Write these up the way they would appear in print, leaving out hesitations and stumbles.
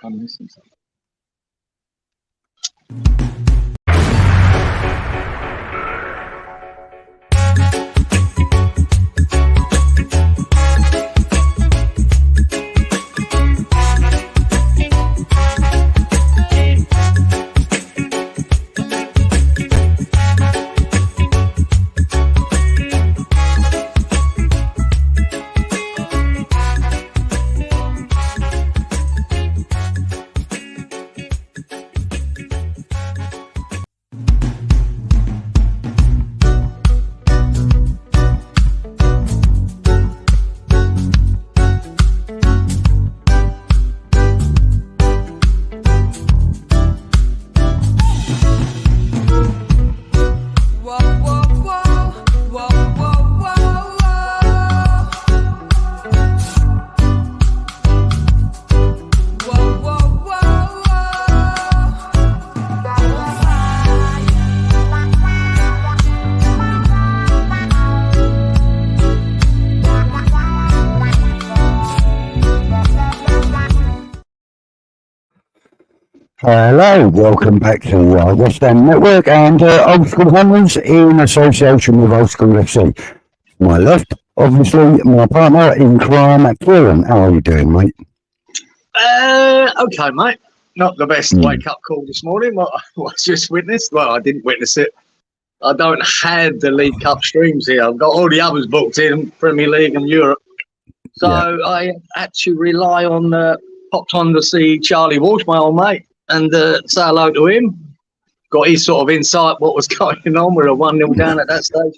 trying to listen to. Hello, welcome back to West Ham Network and Old School Hammers in association with Old School FC. My left, obviously, my partner in crime, Kieran. How are you doing, mate? Okay, mate. Not the best wake-up call this morning. What I just witnessed. Well, I didn't witness it. I don't have the League Cup streams here. I've got all the others booked in, Premier League and Europe. So I actually rely on, popped on to see Charlie Walsh, my old mate, and say hello to him. Got his sort of insight what was going on. We were 1-0 down at that stage.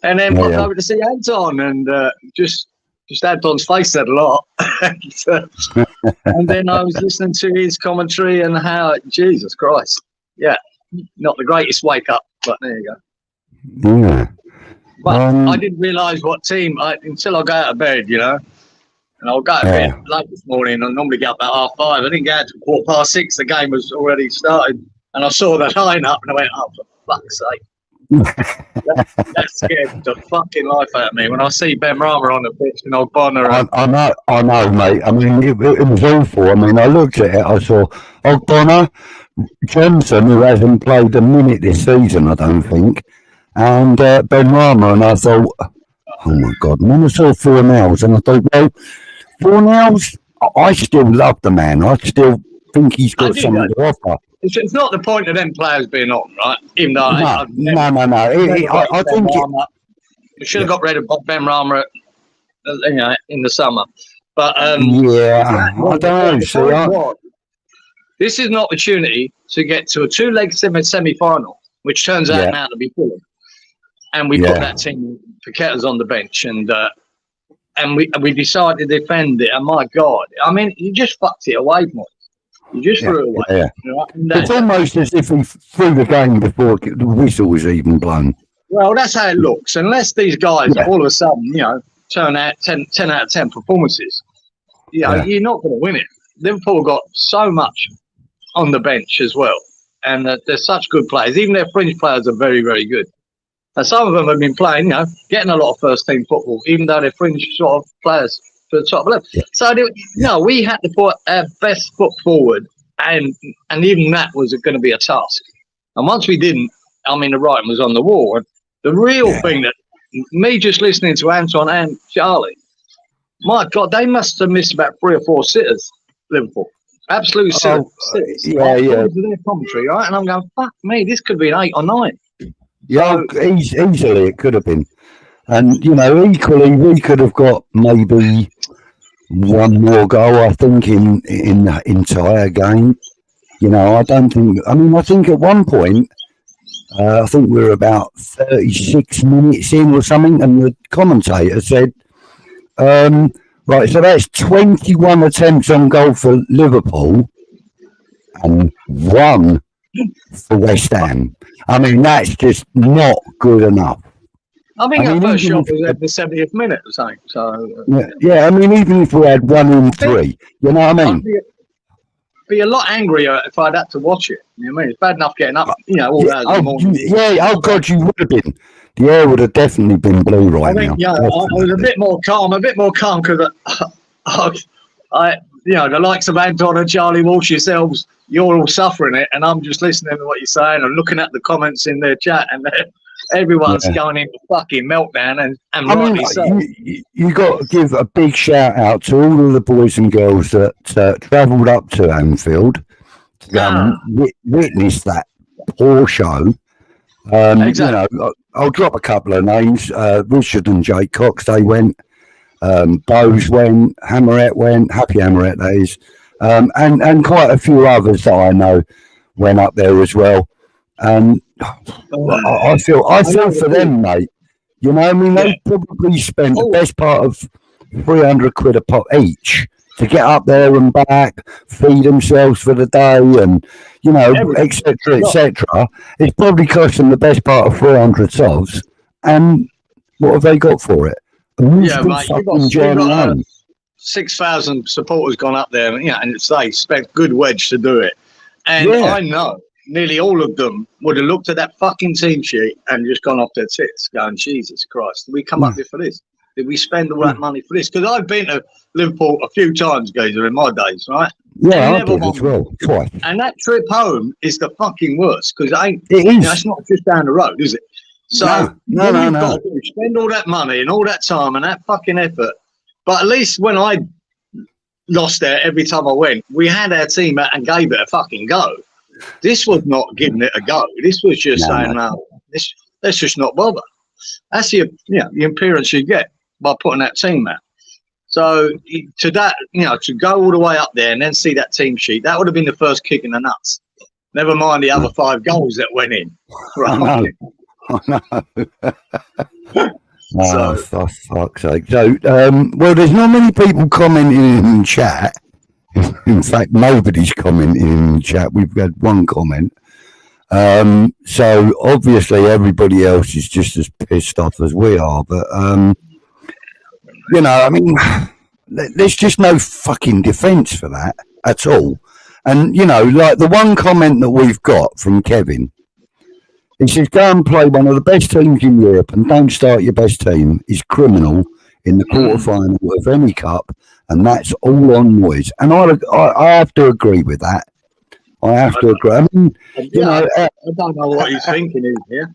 And then popped over to see Anton, and just Anton's face said a lot. And then I was listening to his commentary and how, Jesus Christ. Yeah, not the greatest wake up, but there you go. Yeah. But I didn't realise what team until I go out of bed, you know. And I'll go to bed late this morning. I normally get up about 5:30. I didn't get out till 6:15. The game was already started. And I saw the lineup and I went, oh, for fuck's sake. that scared the fucking life out of me. When I see Ben Rama on the pitch and Ogbonna. I know, mate. I mean, it was awful. I mean, I looked at it. I saw Ogbonna, Johnson, who hasn't played a minute this season, I don't think, and Ben Rama. And I thought, oh, my God. And then I saw 4 nails. And I thought, well, 4 nails, I still love the man. I still think he's got something to offer. It's not the point of them players being on, right? Even though no. I think we should have got rid of Ben Rama, in the summer. But I don't know. This is an opportunity to get to a 2-leg semi-final, which turns out now to be Fulham, and we put that team Paqueta's on the bench, and we decided to defend it. And my God, I mean, you just fucked it away, Moyes. You just threw it away. Yeah. It's almost as if he threw the game before the whistle was even blown. Well, that's how it looks. Unless these guys all of a sudden, turn out 10 out of 10 performances, you're not going to win it. Liverpool got so much on the bench as well. And they're such good players. Even their fringe players are very, very good. And some of them have been playing, getting a lot of first-team football, even though they're fringe sort of players for the top level. Yeah. So, we had to put our best foot forward, and even that was going to be a task. And once we didn't, I mean, the writing was on the wall. And the real thing that, me just listening to Anton and Charlie, my God, they must have missed about 3 or 4 sitters, Liverpool. Absolute sitters. Yeah. Their commentary, right? And I'm going, fuck me, this could be an 8 or 9. Yeah, easily it could have been. And, equally, we could have got maybe 1 more goal, I think, in the entire game. I think at one point, I think we were about 36 minutes in or something, and the commentator said, right, so that's 21 attempts on goal for Liverpool and 1 for West Ham. I mean, that's just not good enough. I think our first shot was at the 70th minute or something. So I mean, even if we had 1 in 3, you know what I mean? I'd be a lot angrier if I'd had to watch it. You know what I mean? It's bad enough getting up, all hours in the morning. Oh God, you would have been. The air would have definitely been blue right now. Yeah, I was a bit more calm because you know, the likes of Anton and Charlie Walsh yourselves, you're all suffering it, and I'm just listening to what you're saying and looking at the comments in their chat, and everyone's going into fucking meltdown, and I mean, rightly so. you got to give a big shout out to all of the boys and girls that travelled up to Anfield to witness that poor show. Exactly. You know, I'll drop a couple of names. Richard and Jake Cox, they went. Bose went. Hammerette went. Happy Hammerette, that is. And quite a few others that I know went up there as well. And I feel for them, mate. You know, I mean, they probably spent the best part of 300 quid a pop each to get up there and back, feed themselves for the day, and, you know, etc., etc. It's probably cost them the best part of 300 sovs. And what have they got for it? Yeah, mate, you've got 6,000 supporters gone up there, and, you know, and they spent good wedge to do it. And I know nearly all of them would have looked at that fucking team sheet and just gone off their tits, going, Jesus Christ, did we come up here for this? Did we spend all that money for this? Because I've been to Liverpool a few times, Geezer, in my days, right? Yeah, I did as well, twice. And that trip home is the fucking worst, because it is. You know, it's not just down the road, is it? So no. Got to spend all that money and all that time and that fucking effort. But at least when I lost there every time I went, we had our team out and gave it a fucking go. This was not giving it a go. This was just saying, no, let's just not bother. That's the appearance you get by putting that team out. So to that, you know, to go all the way up there and then see that team sheet, that would have been the first kick in the nuts. Never mind the other 5 goals that went in. Right. I know. For fuck's sake. So, well, there's not many people commenting in chat. In fact, nobody's commenting in chat. We've had one comment. So, obviously, everybody else is just as pissed off as we are. But, you know, I mean, there's just no fucking defence for that at all. And, you know, like the one comment that we've got from Kevin, he says, go and play one of the best teams in Europe and don't start your best team is criminal in the quarterfinal of any cup, and that's all on Moyes. And I have to agree with that. I have to agree. I mean, you know, I don't know what he's thinking here.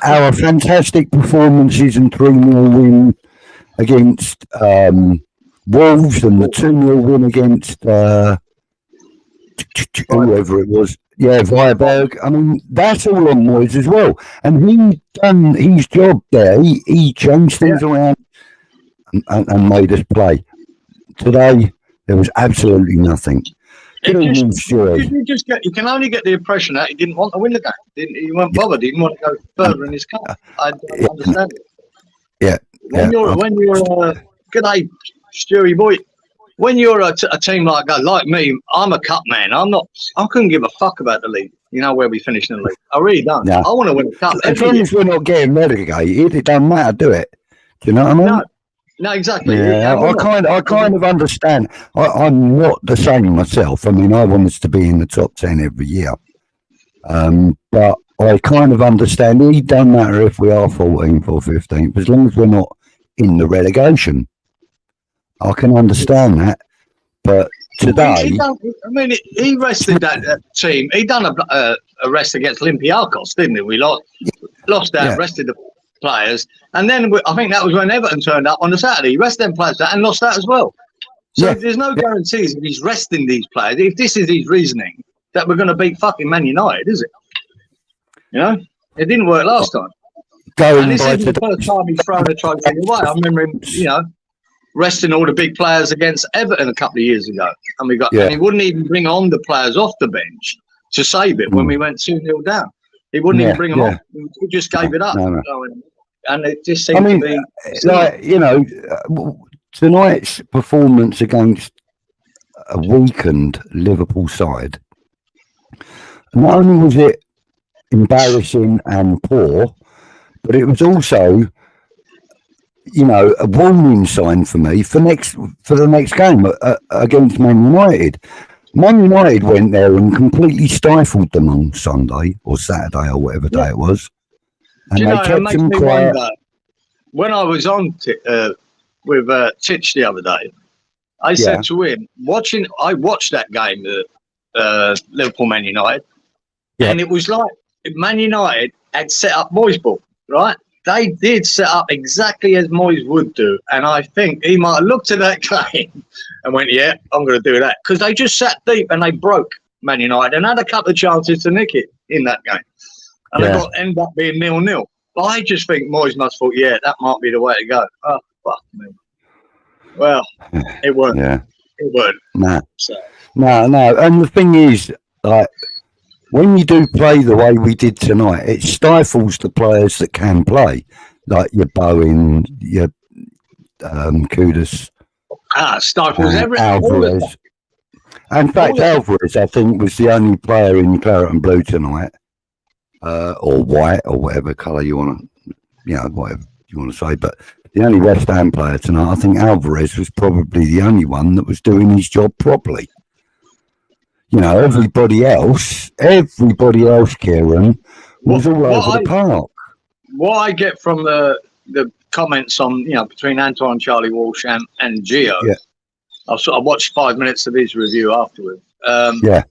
Our fantastic performances and 3-0 win against Wolves and the 2-0 win against whoever it was. Yeah, Viberg. I mean, that's all on Moyes as well. And he's done his job there. He changed things around and made us play. Today, there was absolutely nothing. You can only get the impression that he didn't want to win the game. He weren't bothered. He didn't want to go further in his cup. I don't understand it. Yeah. When you're g'day, Stewie boy. When you're a team like me, I'm a cup man. I couldn't give a fuck about the league. You know where we finish in the league. I really don't. Yeah. I want to win a cup. As long as we're not getting relegated, it doesn't matter, do it? Do you know what I mean? No, exactly. Yeah, I kind of understand. I'm not the same myself. I mean, I want us to be in the top 10 every year. But I kind of understand. It doesn't matter if we are 14th or 15th, as long as we're not in the relegation. I can understand that, but today... He rested that team. He done a rest against Olympiacos, didn't he? We lost that, rested the players, and then I think that was when Everton turned up on the Saturday. He rested them players and lost that as well. So there's no guarantees that he's resting these players. If this is his reasoning, that we're going to beat fucking Man United, is it? You know? It didn't work last time. And this isn't the first time he's thrown a trophy away. I remember him, you know, resting all the big players against Everton a couple of years ago, and and he wouldn't even bring on the players off the bench to save it when we went 2-0 down. He wouldn't even bring them on. He just gave it up. No. And it just seemed to be like, you know, tonight's performance against a weakened Liverpool side. Not only was it embarrassing and poor, but it was also, you know, a warning sign for me for the next game against Man United. Man United went there and completely stifled them on Sunday or Saturday or whatever day it was, and they kept them quiet. When I was on with Titch the other day, I said to him, I watched that game, Liverpool Man United, and it was like Man United had set up Moyes' ball, right? They did set up exactly as Moyes would do, and I think he might have looked at that game and went, "Yeah, I'm going to do that," because they just sat deep and they broke Man United and had a couple of chances to nick it in that game, and they ended up being 0-0. But I just think Moyes must have thought, "Yeah, that might be the way to go." Oh, fuck me. Well, it weren't. Yeah. It weren't. No. So. No. And the thing is, like, when you do play the way we did tonight, it stifles the players that can play, like your Bowen, your Kudus. Stifles everything. Alvarez. In fact, Alvarez, I think, was the only player in claret and blue tonight, or white, or whatever colour you want to, whatever you want to say. But the only West Ham player tonight, I think Alvarez was probably the only one that was doing his job properly. Everybody else, Kieran, was all over the park. What I get from the comments on, between Anton, Charlie Walsh and Gio, I watched 5 minutes of his review afterwards,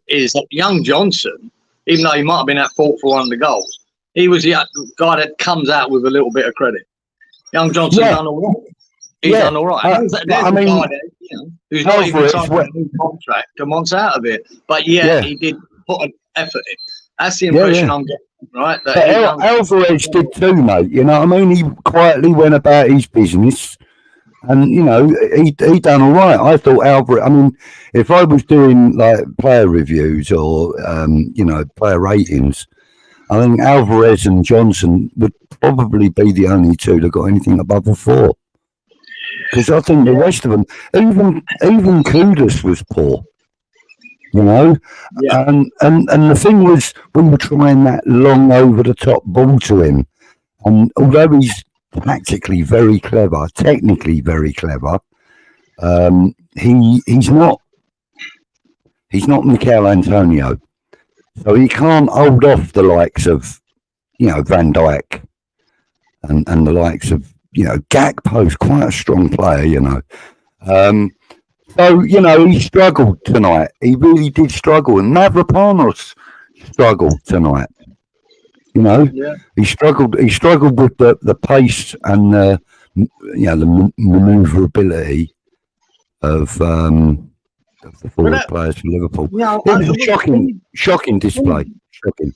is that young Johnson, even though he might have been at fault for one of the goals, he was the guy that comes out with a little bit of credit. Young Johnson done all right. He's done all right. There's a guy there, who's not even signed a new contract and wants out of it. But he did put an effort in. That's the impression I'm getting, right? That Alvarez did too, mate. You know what I mean? He quietly went about his business, and he done all right. I thought Alvarez. I mean, if I was doing like player reviews or player ratings, I think Alvarez and Johnson would probably be the only two that got anything above a 4. Because I think the rest of them, even Kudus was poor, and the thing was, we were trying that long over the top ball to him, and although he's tactically very clever, technically very clever, he's not Mikel Antonio, so he can't hold off the likes of Van Dijk and the likes of Gakpo's quite a strong player, So, he struggled tonight. He really did struggle. And Mavropanos struggled tonight. He struggled with the pace and the manoeuvrability of the forward players for Liverpool. It was a shocking display. Shocking.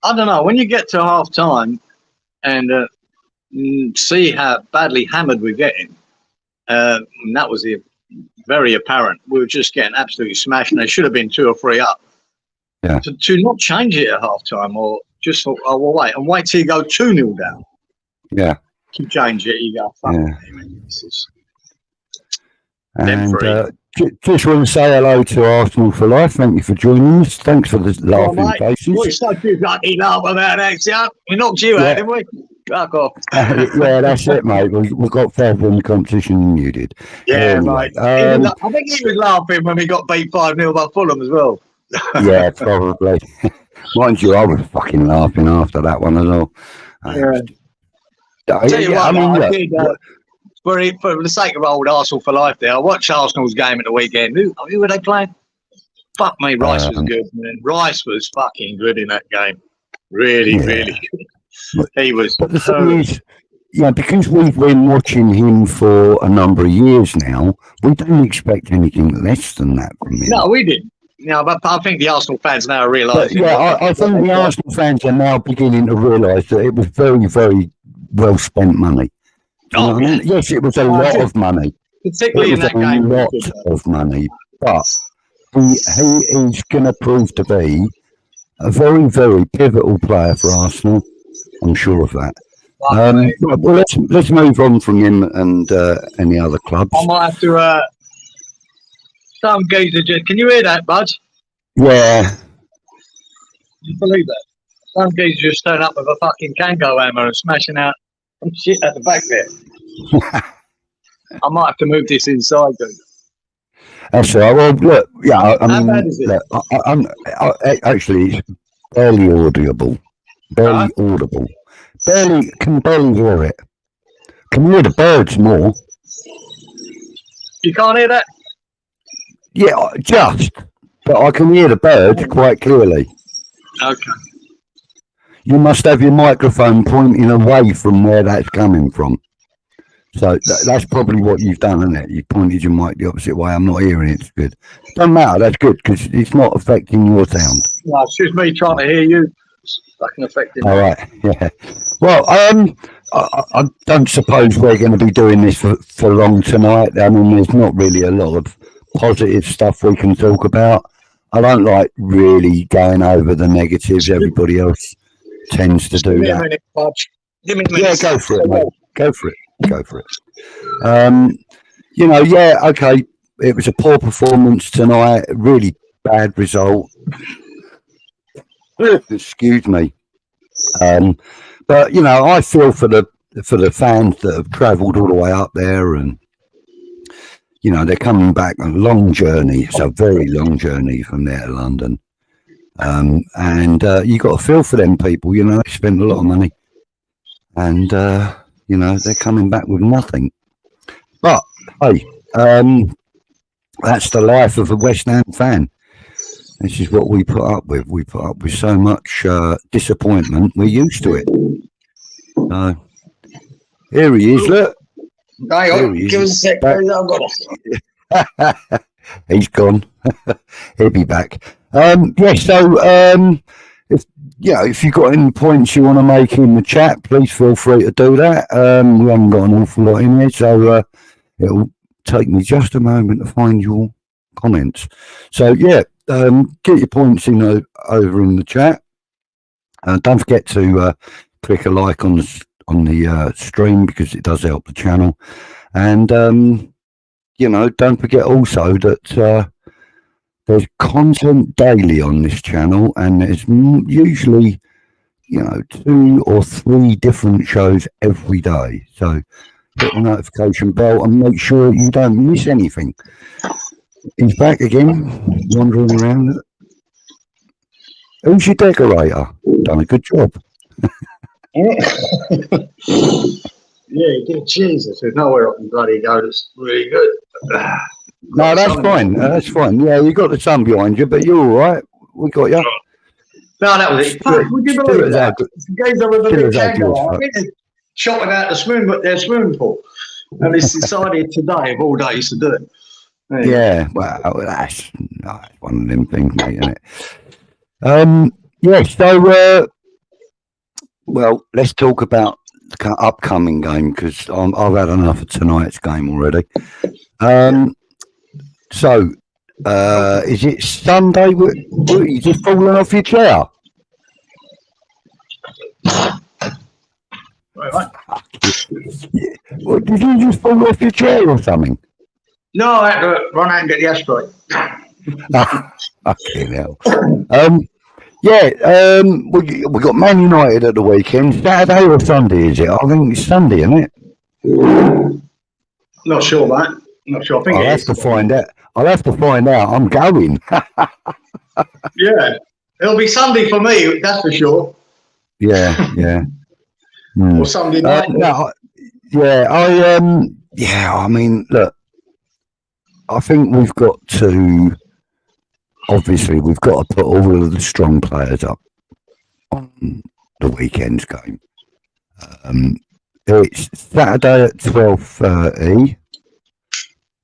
I don't know. When you get to half time and see how badly hammered we're getting, that was very apparent. We were just getting absolutely smashed, and they should have been 2 or 3 up. Yeah. To not change it at half time, or just thought, we'll wait till you go 2-0 down. Yeah. To change it, you go, fuck And just want to say hello to Arsenal for Life. Thank you for joining us. Thanks for the laughing faces. We're so bloody laugh about that. We knocked you out, didn't we? Fuck off. That's it, mate. We got further in the competition than you did. Yeah, mate. I think he was laughing when we got beat 5-0 by Fulham as well. Yeah, probably. Mind you, I was fucking laughing after that one as well. For the sake of old Arsenal for Life there, I watched Arsenal's game at the weekend. Who were they playing? Fuck me, Rice was good, man. Rice was fucking good in that game. Really good. He was. But the thing is, because we've been watching him for a number of years now, we don't expect anything less than that from him. No, we didn't. But I think the Arsenal fans now are realising. I think the Arsenal fans are now beginning to realise that it was very, very well spent money. Yes, it was a lot of money. Particularly in that game. A lot of money. But he is going to prove to be a very, very pivotal player for Arsenal. I'm sure of that. Well, let's move on from him and any other clubs. I might have to. Some geezer just. Can you hear that, Bud? Yeah. Can you believe that? Some geezer just turned up with a fucking Kango hammer and smashing out some shit at the back there. I might have to move this inside, dude. That's all right. Well, look, how bad is it? Look, actually, it's barely audible. Barely audible. Can barely hear it. Can hear the birds more. You can't hear that? Yeah, just. But I can hear the bird quite clearly. Okay. You must have your microphone pointing away from where that's coming from. So that's probably what you've done, isn't it? You pointed your mic the opposite way. I'm not hearing it. It's good. Doesn't matter. That's good because it's not affecting your sound. No, it's just me trying to hear you. It's fucking affecting. All right. Yeah. Well, I don't suppose we're going to be doing this for long tonight. I mean, there's not really a lot of positive stuff we can talk about. I don't like really going over the negatives. Everybody else tends to do that. Minute, give me a minute. Yeah, go for it, mate. Go for it. Go for it. You know, yeah, okay. It was a poor performance tonight. Really bad result. Excuse me. But you know, I feel for the fans that have travelled all the way up there, and you know they're coming back a long journey. It's a very long journey from there to London, and you got to feel for them people. You know, they spend a lot of money, and you know they're coming back with nothing. But hey, that's the life of a West Ham fan. This is what we put up with. We put up with so much disappointment. We're used to it. So here he is. Look. Hang on, give us a sec. He's gone. He'll be back. Yeah. So if you've got any points you want to make in the chat, please feel free to do that. We haven't got an awful lot in here, so it'll take me just a moment to find your comments. So yeah. Get your points in over in the chat. Don't forget to click a like on the stream because it does help the channel. And you know, don't forget also that there's content daily on this channel, and there's usually 2 or 3 different shows every day. So hit the notification bell and make sure you don't miss anything. He's back again, wandering around. Who's your decorator? Done a good job. Yeah, you did. Jesus, there's nowhere I can bloody go that's really good. No, that's fine. That's fine. Yeah, you got the sun behind you, but you're all right. We got you. No, that was it. Would you believe that? The games over the weekend, shot without the swimming pool, and it's decided today of all days to do it. Yeah, well, that's one of them things, mate, isn't it? Yeah, so, well, let's talk about the upcoming game because I've had enough of tonight's game already. So, is it Sunday? You just falling off your chair? Right. Well, did you just fall off your chair or something? No, I had to run out and get the ashtray. Fucking hell. We got Man United at the weekend. Saturday or Sunday, is it? I think it's Sunday, isn't it? Not sure, mate. Not sure. I think I'll have to find out. I'll have to find out. I'm going. Yeah. It'll be Sunday for me, that's for sure. Yeah. Or Sunday night. I mean, look, I think we've got to put all of the strong players up on the weekend's game. It's Saturday at 12:30,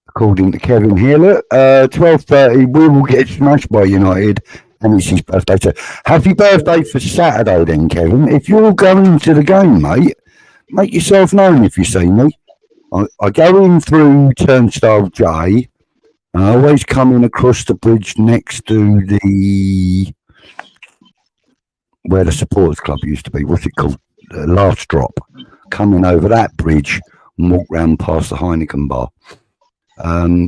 according to Kevin here. Look, 12:30, we will get smashed by United, and it's his birthday. So happy birthday for Saturday then, Kevin. If you're going to the game, mate, make yourself known if you see me. I go in through Turnstile J. I always come in across the bridge next to where the supporters club used to be. What's it called? The Last Drop. Coming over that bridge and walk round past the Heineken bar.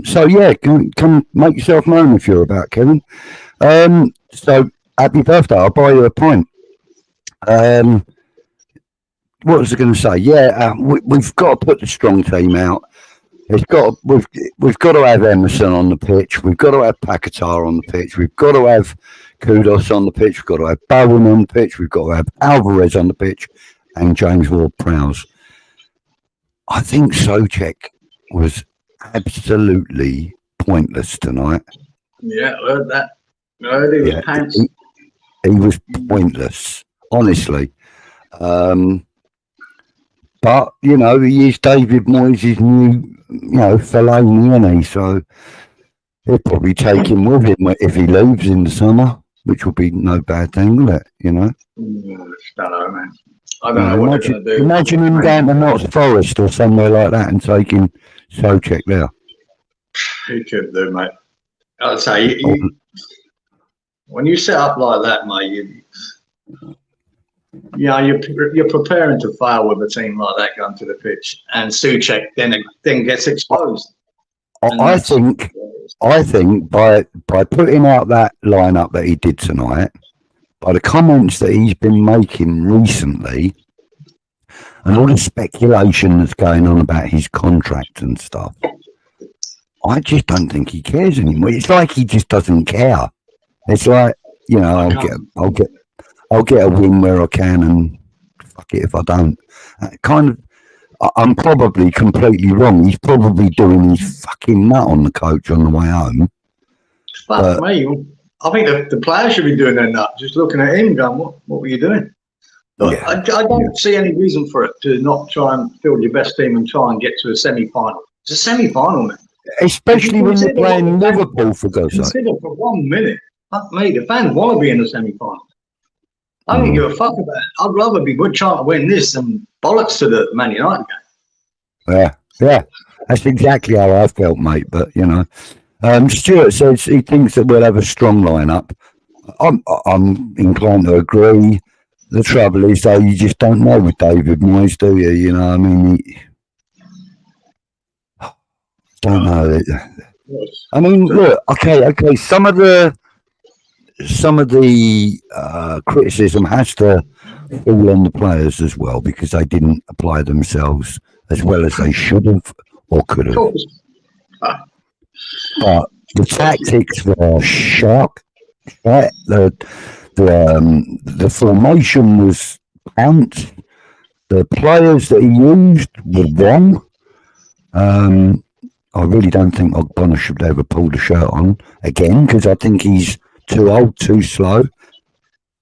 So yeah, come make yourself known if you're about, Kevin. So happy birthday! I'll buy you a pint. What was I going to say? Yeah, we've got to put the strong team out. We've got to have Emerson on the pitch. We've got to have Paquetá on the pitch. We've got to have Kudos on the pitch. We've got to have Bowen on the pitch. We've got to have Alvarez on the pitch and James Ward-Prowse. I think Souček was absolutely pointless tonight. Yeah, I heard that. I heard he was pants. He was pointless, honestly. But, you know, he is David Moyes' new, you know, Fellaini, isn't he? So he'll probably take him with him if he leaves in the summer, which will be no bad thing, will it? You know? I don't know, man. I don't know what they're going to do. Imagine him going to Notts Forest or somewhere like that and taking Souček there. He could do, mate. I'd say, when you set up like that, mate, you're preparing to fail with a team like that going to the pitch, and Souček then gets exposed. I think by putting out that lineup that he did tonight, by the comments that he's been making recently, and all the speculation that's going on about his contract and stuff, I just don't think he cares anymore. It's like he just doesn't care. It's like, you know, I'll get a win where I can, and fuck it if I don't. I'm probably completely wrong. He's probably doing his fucking nut on the coach on the way home. Fuck me. I think the players should be doing their nut, just looking at him going, what were you doing? But I don't see any reason for it to not try and field your best team and try and get to a semi-final. It's a semi-final, man. Especially when you're playing Liverpool, for God's sake. Consider for 1 minute. Fuck me, the fans want to be in the semi-final. I don't give a fuck about it. I'd rather be good trying to win this than bollocks to the Man United game. Yeah. That's exactly how I felt, mate. But, you know, Stuart says he thinks that we'll have a strong lineup. I'm inclined to agree. The trouble is, though, you just don't know with David Moyes, do you? You know, I mean, don't know. I mean, look, okay. Some of the criticism has to fall on the players as well, because they didn't apply themselves as well as they should have or could have. But the tactics were sharp. Right? The formation was pounced. The players that he used were wrong. I really don't think Ogbonna should ever pull the shirt on again, because I think he's too old, too slow.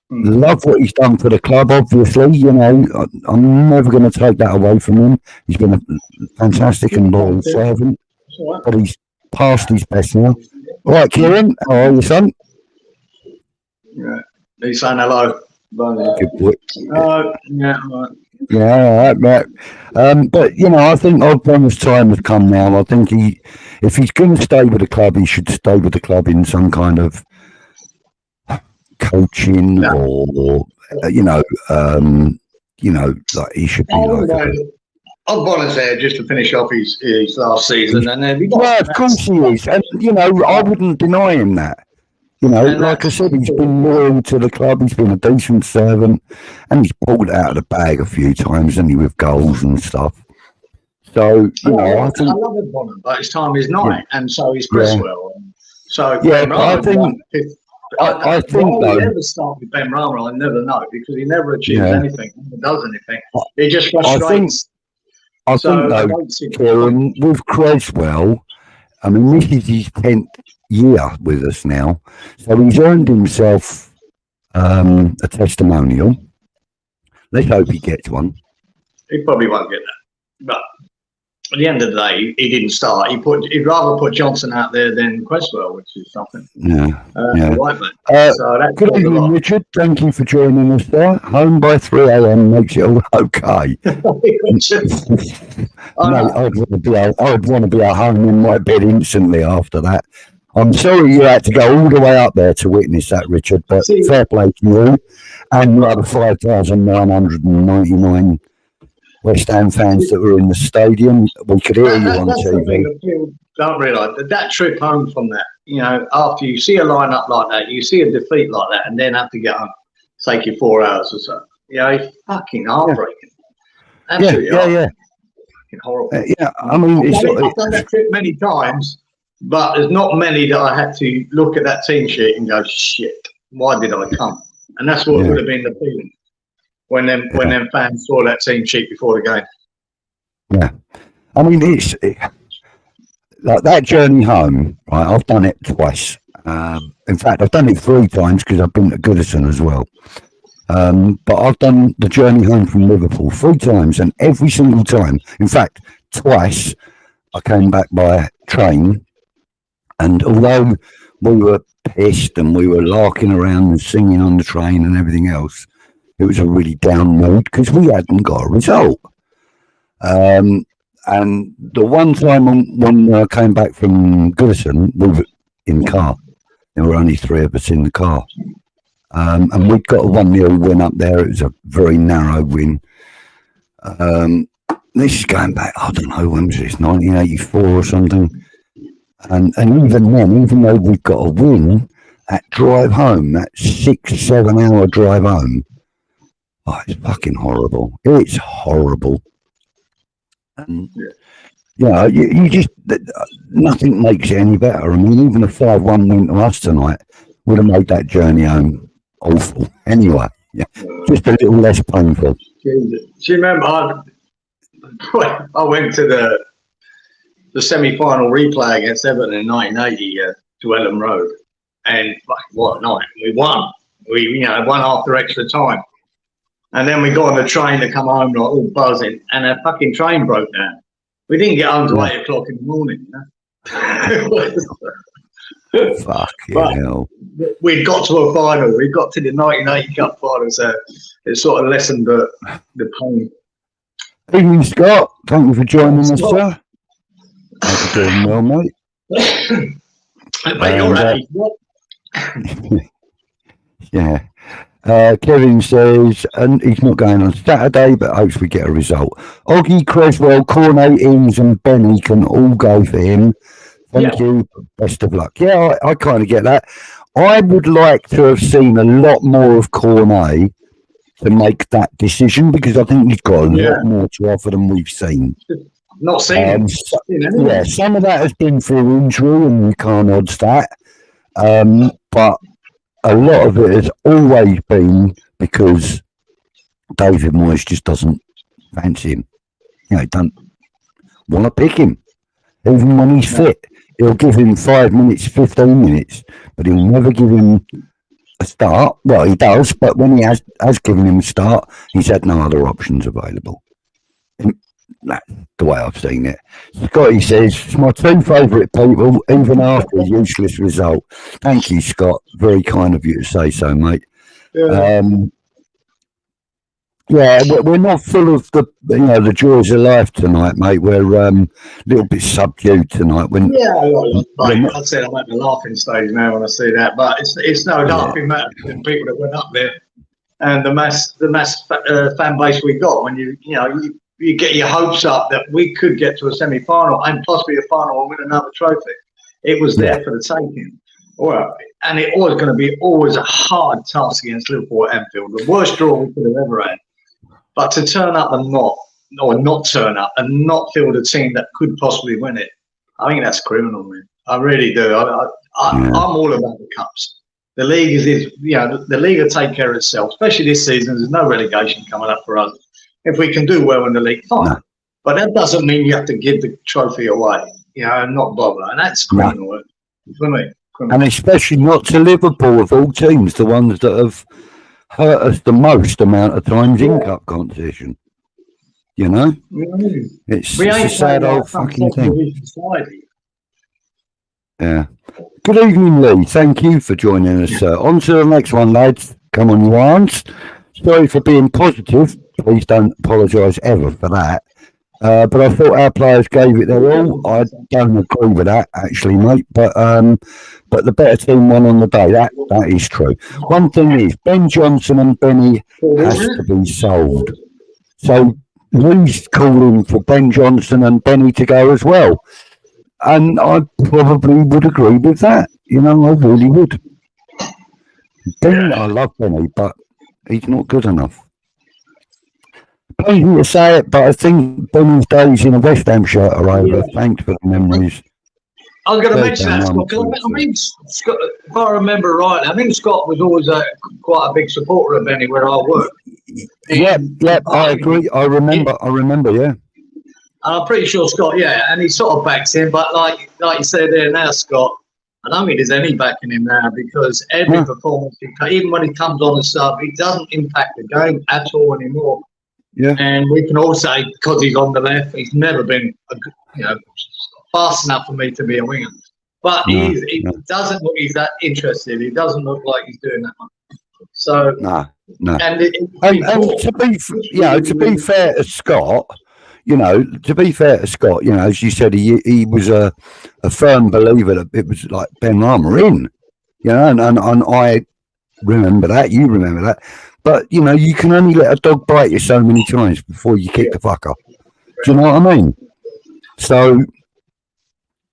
Love what he's done for the club, obviously. You know, I'm never going to take that away from him. He's been a fantastic and loyal servant, but he's past his best now. All right, Kieran, how are you, son? Yeah, he's saying hello. Good boy. Yeah, all right. Yeah, all right. But, you know, I think Ogbonna's time has come now. I think if he's going to stay with the club, he should stay with the club in some kind of coaching or like he should be like. Ogbonna's there just to finish off his last season, and then of course he is, and you know I wouldn't deny him that. You know, like I said, he's been loyal to the club. He's been a decent servant, and he's pulled it out of the bag a few times, hasn't he, with goals and stuff. So you know, I think I love Ogbonna, but his time is nigh, and so is Cresswell. So I think though, never start with Ben Rama. I never know, because he never achieves anything, never does anything. He just frustrates. I think though, Kieran, with Cresswell, I mean, this is his 10th year with us now, so he's earned himself a testimonial. Let's hope he gets one. He probably won't get that, but at the end of the day, he didn't start. He'd rather put Johnson out there than Cresswell, which is something. Good evening, Richard. Thank you for joining us there. Home by 3 a.m. makes it all okay. I'd want to be at home in my bed instantly after that. I'm sorry you had to go all the way up there to witness that, Richard, but fair play to you and the other 5,999 West Ham fans that were in the stadium. We could hear you on TV. People don't realise that trip home from that, you know, after you see a lineup like that, you see a defeat like that, and then have to get home, take you 4 hours or so. You know, it's fucking heartbreaking. Absolutely fucking horrible. I mean, I've done that trip many times, but there's not many that I had to look at that team sheet and go, shit, why did I come? And that's what would have been the feeling when them fans saw that team sheet before the game. Yeah, I mean like that journey home, right? I've done it twice. In fact, I've done it 3 times because I've been to Goodison as well. But I've done the journey home from Liverpool 3 times, and every single time, in fact, twice, I came back by train. And although we were pissed and we were larking around and singing on the train and everything else, it was a really down mood because we hadn't got a result. And the one time when I came back from Goodison, we were in the car. There were only 3 of us in the car. And we'd got a 1-0 win up there. It was a very narrow win. This is going back, I don't know, when was this, 1984 or something. And even then, even though we've got a win, that drive home, that 6-7 hour drive home, oh, it's fucking horrible. It's horrible. And, you just, nothing makes it any better. I mean, even a 5-1 win to us tonight would have made that journey home awful. Anyway, just a little less painful. Do you remember I went to the semi-final replay against Everton in 1980 to Ellen Road, and what a night! We won. We won after extra time, and then we got on the train to come home, like all buzzing, and a fucking train broke down. We didn't get home till 8 o'clock in the morning. Fucking hell. We'd got to a final. We got to the 1980 Cup final, so it sort of lessened the pain. Evening, Scott. Thank you for joining us, sir. Hope you're doing well, mate. Mate, you're happy. Yeah. Kevin says, and he's not going on Saturday, but hopes we get a result. Oggy, Creswell, Cornet, Ings and Benny can all go for him. Thank you. Best of luck. Yeah, I kind of get that. I would like to have seen a lot more of Cornet to make that decision, because I think he's got a lot more to offer than we've seen. Not seen. Yeah, some of that has been through injury, and you can't odds that. But a lot of it has always been because David Moyes just doesn't fancy him. He don't want to pick him. Even when he's fit, he'll give him 5 minutes, 15 minutes, but he'll never give him a start. Well, he does, but when he has given him a start, he's had no other options available. That's the way I've seen it. Scotty says, it's my 2 favourite people, even after a useless result. Thank you, Scott. Very kind of you to say so, mate. We're not full of the joys of life tonight, mate. We're a little bit subdued tonight. I said I'm at the laughing stage now when I see that, but it's no laughing matter for the people that went up there and the mass fan base we got. When you get your hopes up that we could get to a semi-final and possibly a final and win another trophy. It was there for the taking. Well, and it was going to be always a hard task against Liverpool at Anfield, the worst draw we could have ever had. But to turn up and not turn up and not field a team that could possibly win it, I think that's criminal, man. I really do. I'm all about the cups. The league is the league will take care of itself, especially this season. There's no relegation coming up for us. If we can do well in the league, fine. No. But that doesn't mean you have to give the trophy away, and not bother. And that's criminal for me. And especially not to Liverpool, of all teams, the ones that have hurt us the most amount of times in cup competition. It's a sad old fucking thing. Yeah. Good evening, Lee. Thank you for joining us, sir. On to the next one, lads. Come on, you arms. Sorry for being positive. Please don't apologise ever for that. But I thought our players gave it their all. I don't agree with that, actually, mate. But the better team won on the day. That is true. One thing is, Ben Johnson and Benny has to be sold. So Lee's calling for Ben Johnson and Benny to go as well. And I probably would agree with that. I really would. Benny, I love Benny, but he's not good enough. Painful to say it, but I think Benny's days in a West Ham shirt are over. Thanks for the memories. I was going to mention that, Scott, because I mean, Scott, if I remember right, I think Scott was always quite a big supporter of Benny where I worked. Yeah, I agree. I remember, yeah. I'm pretty sure Scott, and he sort of backs him. But like you said there now, Scott, I don't think there's any backing him now because every performance, even when he comes on the sub, he doesn't impact the game at all anymore. Yeah. And we can all say because he's on the left, he's never been, fast enough for me to be a winger. But he doesn't look he's that interested. He doesn't look like he's doing that much. So no. And to be fair to Scott, as you said, he was a firm believer that it was like Ben Rama in, and I remember that, you remember that. But, you can only let a dog bite you so many times before you kick the fucker. Do you know what I mean? So,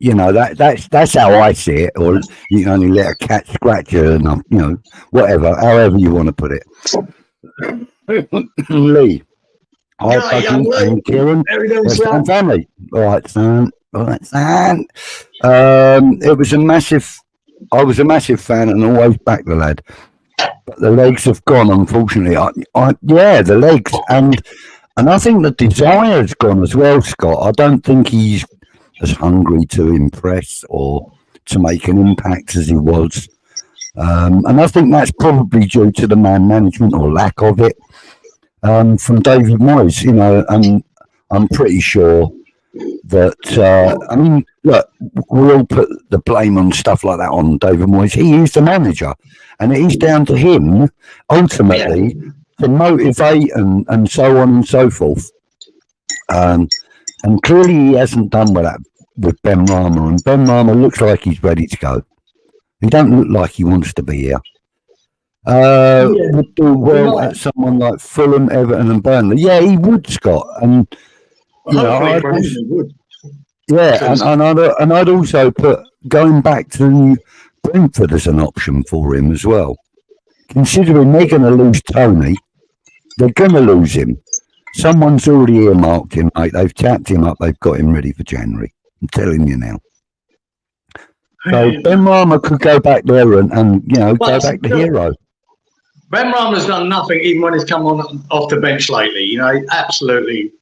that's how I see it. Or you can only let a cat scratch you enough, whatever, however you want to put it. Lee. Hi, Puggy and Kieran. Family. All right, son. I was a massive fan and always backed the lad. But the legs have gone, unfortunately. The legs. And I think the desire's gone as well, Scott. I don't think he's as hungry to impress or to make an impact as he was. And I think that's probably due to the man management or lack of it from David Moyes, and I'm pretty sure that, look, we all put the blame on stuff like that on David Moyes. He is the manager, and it is down to him, ultimately, to motivate and so on and so forth. And clearly he hasn't done with that with Ben Rama, and Ben Rama looks like he's ready to go. He don't look like he wants to be here. Would do well at someone like Fulham, Everton, and Burnley. Yeah, he would, Scott. And I'd also put going back to Brentford as an option for him as well. Considering they're going to lose Tony, they're going to lose him. Someone's already earmarked him, mate. They've tapped him up. They've got him ready for January. I'm telling you now. So Ben Rama could go back there and go back to hero. Ben Rama's done nothing even when he's come on off the bench lately. Absolutely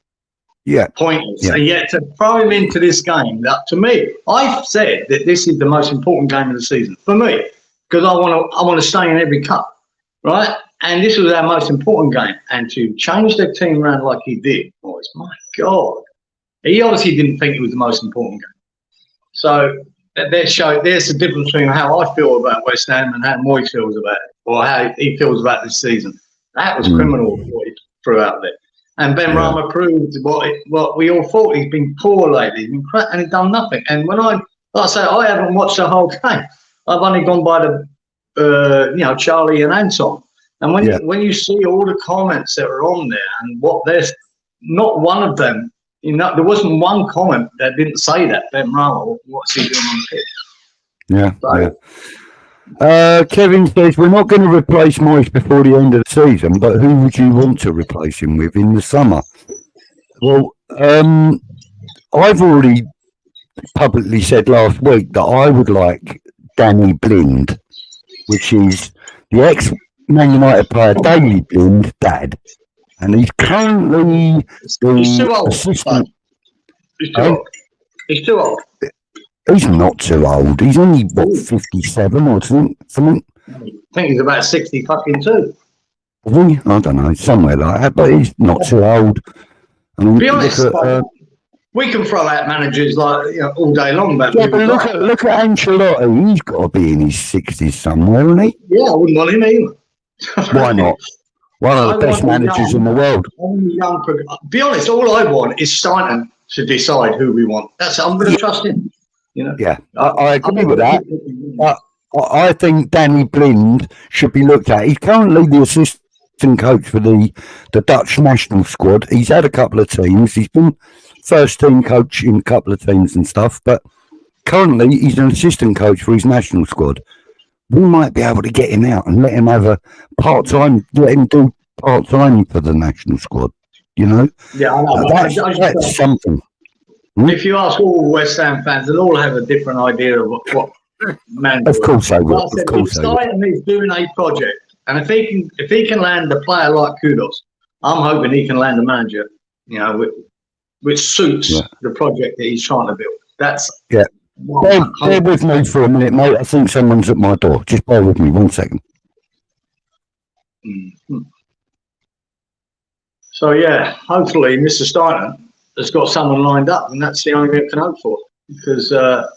pointless. Yeah. And yet to throw him into this game, that to me, I've said that this is the most important game of the season for me because I want to stay in every cup, right? And this was our most important game. And to change the team around like he did, boys, my God, he obviously didn't think it was the most important game. So there's the difference between how I feel about West Ham and how Moyes feels about it, or how he feels about this season. That was criminal what he threw out there. And Ben Rama proved what we all thought. He's been poor lately. He's been crap, and he's done nothing. And when I haven't watched the whole game. I've only gone by the Charlie and Anton. And when you see all the comments that are on there, and there's not one of them. There wasn't one comment that didn't say that Ben Rama. What's he doing on the pitch? Kevin says we're not going to replace Moyes before the end of the season, but who would you want to replace him with in the summer? Well, I've already publicly said last week that I would like Danny Blind, which is the ex-Man United player Daley Blind's dad. And he's currently he's too old. Assistant. He's too old. He's not too old. He's only 57 or something. I think he's about 60 fucking two. I don't know, somewhere like that. But he's not too old. I mean, be honest, we can throw out managers all day long. But look at Ancelotti. He's got to be in his 60s somewhere, isn't he? Yeah, I wouldn't want him either. Why not? One of the best managers in the world. Be honest, all I want is Steinen to decide who we want. I'm going to trust him. Yeah, I agree with that. I think Danny Blind should be looked at. He's currently the assistant coach for the Dutch national squad. He's had a couple of teams. He's been first team coach in a couple of teams and stuff. But currently, he's an assistant coach for his national squad. We might be able to get him out and let him have a part-time, let him do part-time for the national squad, Yeah, I know. That's something. If you ask all West Ham fans, they'll all have a different idea of what man. Of course they will. Of course they will. He's doing a project, and if he can land a player like Kudos, I'm hoping he can land a manager. which suits the project that he's trying to build. That's bear with me for a minute, mate. I think someone's at my door. Just bear with me 1 second. Mm-hmm. So yeah, hopefully Mr. Steiner has got someone lined up, and that's the only thing I can hope for. Because the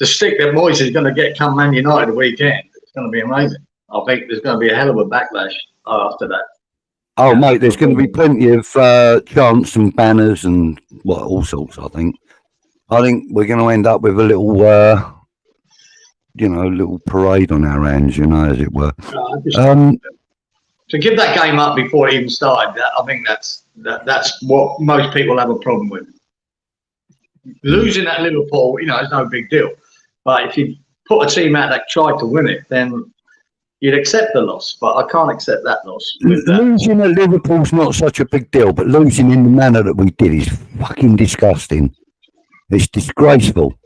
stick that Moyes is going to get come Man United the weekend, it's going to be amazing. I think there's going to be a hell of a backlash after that. Oh, mate, there's going to be plenty of chants and banners and all sorts. I think we're going to end up with a little, little parade on our hands, as it were. To give that game up before it even started, I think that's what most people have a problem with. Losing at Liverpool, it's no big deal. But if you put a team out that tried to win it, then you'd accept the loss. But I can't accept that loss. Losing at Liverpool's not such a big deal, but losing in the manner that we did is fucking disgusting. It's disgraceful.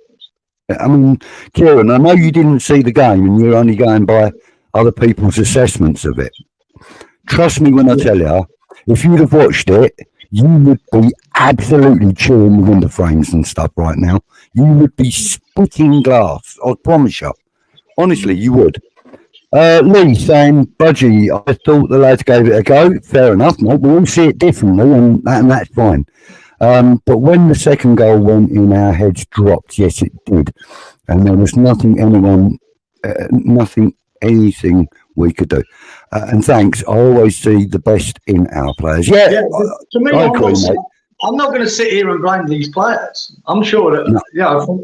I mean, Kieran, I know you didn't see the game and you're only going by other people's assessments of it. Trust me when I tell you, if you'd have watched it, you would be absolutely chewing the window frames and stuff right now. You would be spitting glass. I promise you. Honestly, you would. Lee saying, Budgie, I thought the lads gave it a go. Fair enough, mate. We all see it differently, and that's fine. But when the second goal went in, our heads dropped. Yes, it did. And there was anything we could do. And thanks. I always see the best in our players. Yeah, to me, I'm not going to sit here and blame these players. I'm sure that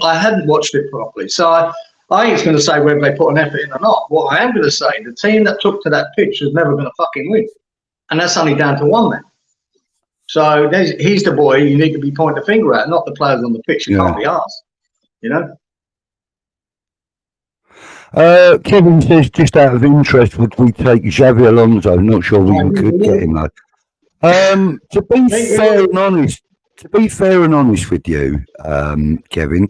I hadn't watched it properly, so I ain't going to say whether they put an effort in or not. What I am going to say, the team that took to that pitch is never going to fucking win, and that's only down to one man. So he's the boy you need to be pointing the finger at, not the players on the pitch. You can't be asked, Kevin says, just out of interest, would we take Xavi Alonso? Not sure we could get him though. To be fair and honest with you, Kevin,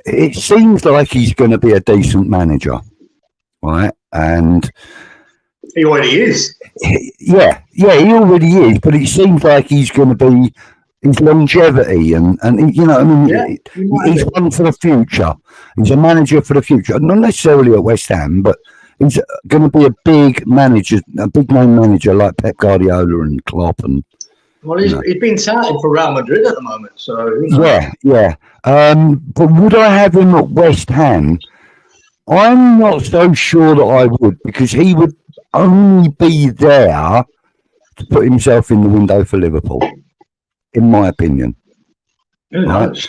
it seems like he's going to be a decent manager, right? And he already is. He already is. But it seems like he's going to be his longevity and he's one for the future. He's a manager for the future, not necessarily at West Ham, but he's going to be a big manager, a big name manager like Pep Guardiola and Klopp. And well, he's been touted for Real Madrid at the moment, so yeah. But would I have him at West Ham? I'm not so sure that I would, because he would only be there to put himself in the window for Liverpool, in my opinion. Right?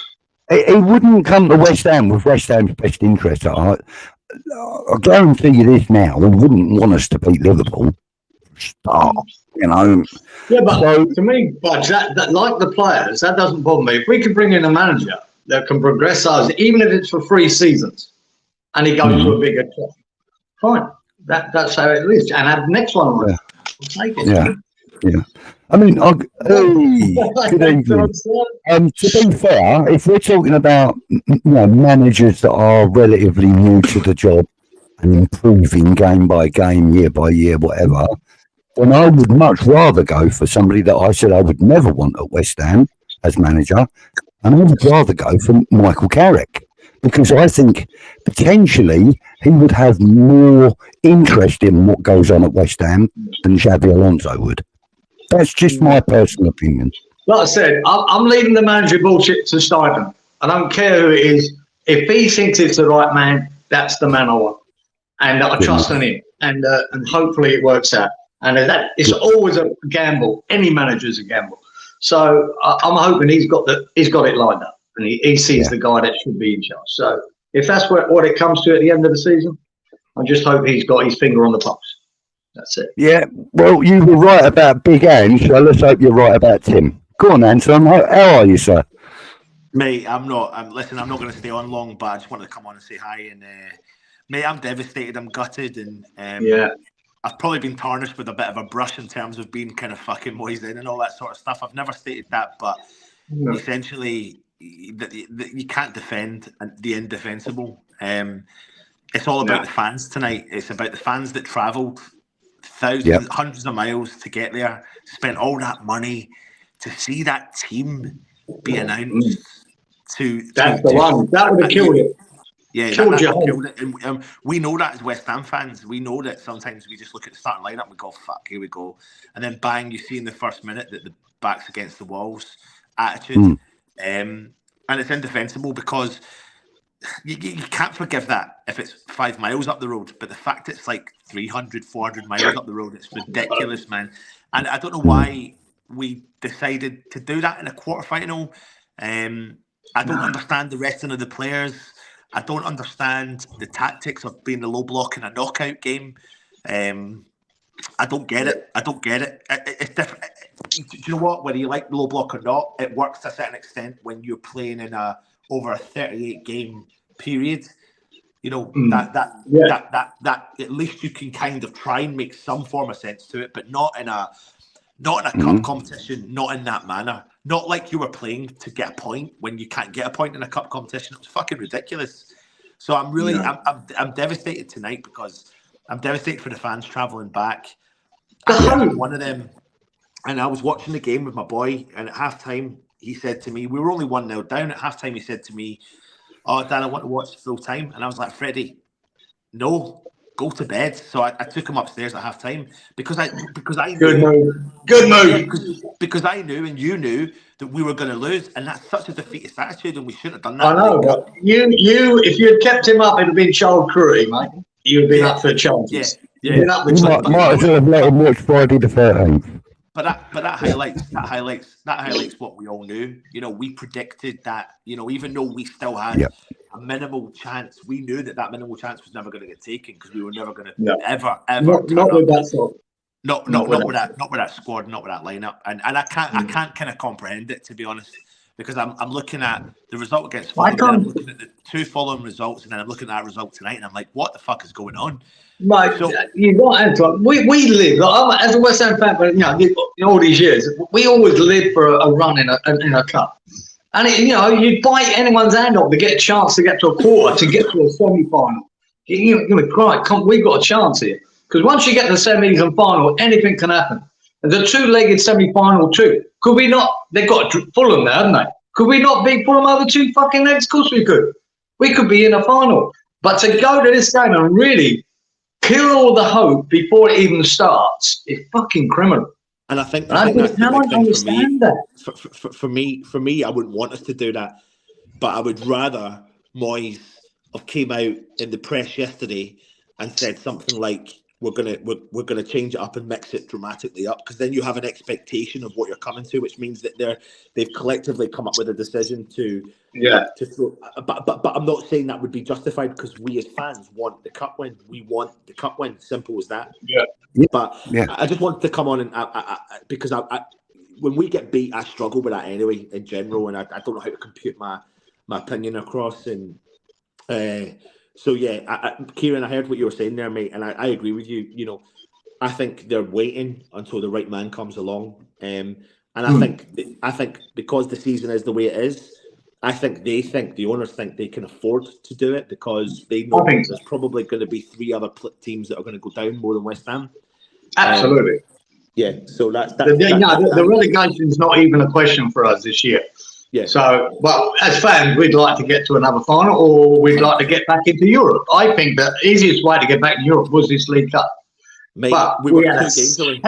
He wouldn't come to West Ham with West Ham's best interest. I guarantee you this now, he wouldn't want us to beat Liverpool. Yeah, but to me, Budge, that like the players, that doesn't bother me. If we can bring in a manager that can progress us, even if it's for 3 seasons, and he goes to a bigger club, fine. That's how it is. And have the next one on it. We'll take it. Yeah. I mean, good evening. To be fair, if we're talking about managers that are relatively new to the job and improving game by game, year by year, whatever, then I would much rather go for somebody that I said I would never want at West Ham as manager, and I would rather go for Michael Carrick, because I think potentially he would have more interest in what goes on at West Ham than Xavi Alonso would. That's just my personal opinion. Like I said, I'm leaving the manager bullshit to Steiner. I don't care who it is. If he thinks it's the right man, that's the man I want. And I trust in him. And hopefully it works out. And it's always a gamble. Any manager's a gamble. So I'm hoping he's got it lined up. And he sees the guy that should be in charge. So if that's what it comes to at the end of the season, I just hope he's got his finger on the pulse. That's it. Yeah, well, you were right about Big Ange, so let's hope you're right about Tim. Go on, Anton. How are you, sir? Mate, I'm not going to stay on long, but I just wanted to come on and say hi. And mate, I'm devastated. I'm gutted, and I've probably been tarnished with a bit of a brush in terms of being kind of fucking Moyes in and all that sort of stuff. I've never stated that, but essentially, you can't defend the indefensible. It's all about the fans tonight. It's about the fans that travelled thousands, hundreds of miles to get there, spent all that money to see that team be announced. That's the one. That would have killed it. Yeah, that killed it. And we know that as West Ham fans. We know that sometimes we just look at the starting lineup and we go, fuck, here we go. And then bang, you see in the first minute that the back's against the walls attitude. And it's indefensible because you can't forgive that if it's 5 miles up the road. But the fact it's like 300, 400 miles up the road, it's ridiculous, man. And I don't know why we decided to do that in a quarterfinal. I don't understand the resting of the players. I don't understand the tactics of being the low block in a knockout game. I don't get it. It's different. Do you know what? Whether you like low block or not, it works to a certain extent when you're playing in over a 38 game period. You know, that at least you can kind of try and make some form of sense to it, but not in a cup competition, not in that manner. Not like you were playing to get a point when you can't get a point in a cup competition. It was fucking ridiculous. So I'm really, I'm devastated tonight because I'm devastated for the fans travelling back. I was one of them, and I was watching the game with my boy, and at halftime he said to me, we were only 1-0 down. At halftime he said to me, "Oh, Dan, I want to watch full time." And I was like, "Freddie, no. Go to bed." So I took him upstairs at half time because I knew, good move. Because I knew and you knew that we were going to lose, and that's such a defeatist attitude, and we shouldn't have done that. I know. But you, if you had kept him up, it'd have been child cruelty, mate. You'd have been up for chances. Yeah. Might as well have let him watch Friday the 13th. But that highlights what we all knew. You know, we predicted that. You know, even though we still had a minimal chance, we knew that minimal chance was never going to get taken because we were never going to ever not with that sort. Not with that squad, not with that lineup, and I can't kind of comprehend it, to be honest, because I'm looking at the result against Fulham, I'm looking at the 2 following results, and then I'm looking at that result tonight, and I'm like, what the fuck is going on? Mate, you got to answer. We live as a West Ham fan, but all these years, we always live for a run in a cup, and you bite anyone's hand off to get a chance to get to a quarter, to get to a semi-final. You're going to cry. We've got a chance here. Because once you get the semis and final, anything can happen. And the 2-legged semi-final too. Could we not? They've got Fulham there, haven't they? Could we not beat Fulham over 2 fucking legs? Of course we could. We could be in a final. But to go to this game and really kill all the hope before it even starts is fucking criminal. And I think that's the big thing for me. For me, I wouldn't want us to do that. But I would rather Moyes have came out in the press yesterday and said something like, we're gonna change it up and mix it dramatically up, because then you have an expectation of what you're coming to, which means that they've collectively come up with a decision to throw. But I'm not saying that would be justified, because we as fans want the cup win. We want the cup win. Simple as that. But I just wanted to come on and because when we get beat, I struggle with that anyway in general, and I don't know how to compute my opinion across. And so Kieran, I heard what you were saying there, mate, and I agree with you. You know, I think they're waiting until the right man comes along, and I think because the season is the way it is, I think the owners think they can afford to do it, because they know there's probably going to be 3 other teams that are going to go down more than West Ham. Absolutely. So that's the relegation's not even a question for us this year. So, well, as fans, we'd like to get to another final, or we'd like to get back into Europe. I think the easiest way to get back to Europe was this League Cup. Mate, but we had 2 games away.